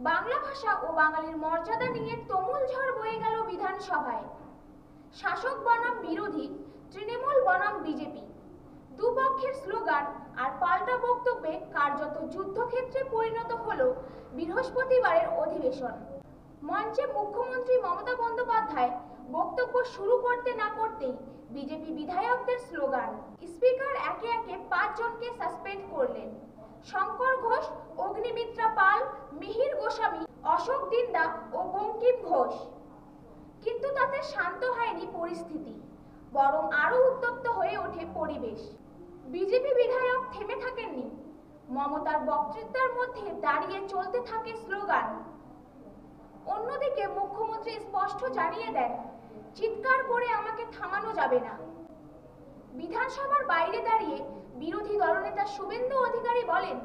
বাংলা ভাষা ও বাঙালির মর্যাদা নিয়ে তুমুল ঝড় বয়ে গেল বিধানসভায়। শাসক বনাম বিরোধী, তৃণমূল বনাম বিজেপি, দুপক্ষের স্লোগান আর পাল্টা বক্তব্যে কার্যত যুদ্ধক্ষেত্রে পরিণত হলো বৃহস্পতিবারের অধিবেশন। মঞ্চে মুখ্যমন্ত্রী মমতা বন্দ্যোপাধ্যায় বক্তব্য শুরু করতে না করতেই বিজেপি বিধায়কদের স্লোগান। স্পিকার একে একে 5 জনকে সাসপেন্ড করলেন। শঙ্কর ঘোষ, অগ্নিমিত্রা পাল, মিহির গোস্বামী, অশোক দিন্দা ও বঙ্কিম ঘোষ। কিন্তু তাতে শান্ত হয়নি পরিস্থিতি, বরং আরো উত্তপ্ত হয়ে ওঠে পরিবেশ। বিজেপি বিধায়ক থেমে থাকেননি। মমতার বক্তৃতার মধ্যে দাঁড়িয়ে চলতে থাকে স্লোগান। অন্যদিকে মুখ্যমন্ত্রী স্পষ্ট জানিয়ে দেন, চিৎকার করে আমাকে থামানো যাবে না। বিধানসভার বাইরে দাঁড়িয়ে বিরোধী দলনেতা শুভেন্দু অধিকারী বলেন,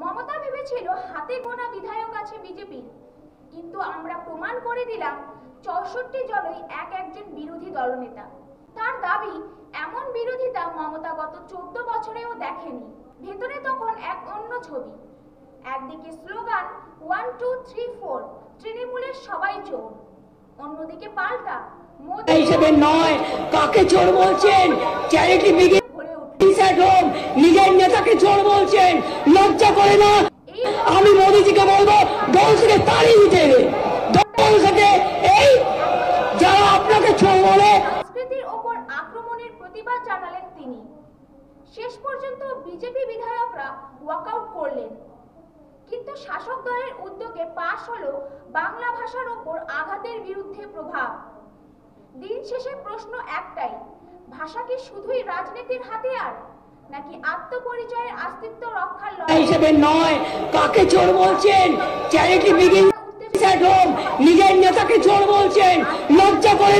মমতা ভেবেছিল হাতে গোনা বিধায়ক আছে বিজেপির, কিন্তু আমরা প্রমাণ করে দিলাম 64 জনই একজন বিরোধী দলনেতা। তার দাবি, এমন বিরোধিতা মমতা গত 14 বছরেও দেখেনি। ভেতরে তখন এক অন্য ছবি। একদিকে স্লোগান 1 2 3 4, তৃণমূলের সবাই চোর। অন্যদিকে পাল্টা, মোদি হিসেবে নয়, কাকে চোর বলছেন? চ্যারিটি বিগিন এট হোম, নিজের নেতাকে চোর বলছেন, লজ্জা করে না? আমি মোদিজিকে বলবো, দল থেকে তাড়িয়ে দিতে হবে। দল থেকে এই যারা আপনাকে চোর বলে সংস্কৃতির ওপর আক্রমণের প্রতিবাদ জানালেন তিনি। শেষ পর্যন্ত বিজেপি বিধায়করা ওয়াকআউট করলেন। কিন্তু শাসক দলের উদ্যোগে পাশ হলো বাংলা ভাষার ওপর আঘাতের বিরুদ্ধে প্রভাব। দিন শেষে প্রশ্ন একটাই, ভাষা কি শুধুই রাজনীতির হাতিয়ার, নাকি আত্মপরিচয়ের অস্তিত্ব রক্ষার লড়াই? হিসেবে নয়, কাকে চোর বলছেন? চ্যারিটি বিগিন এট হোম, নিজের নেতাকে চোর বলছেন, লজ্জা করে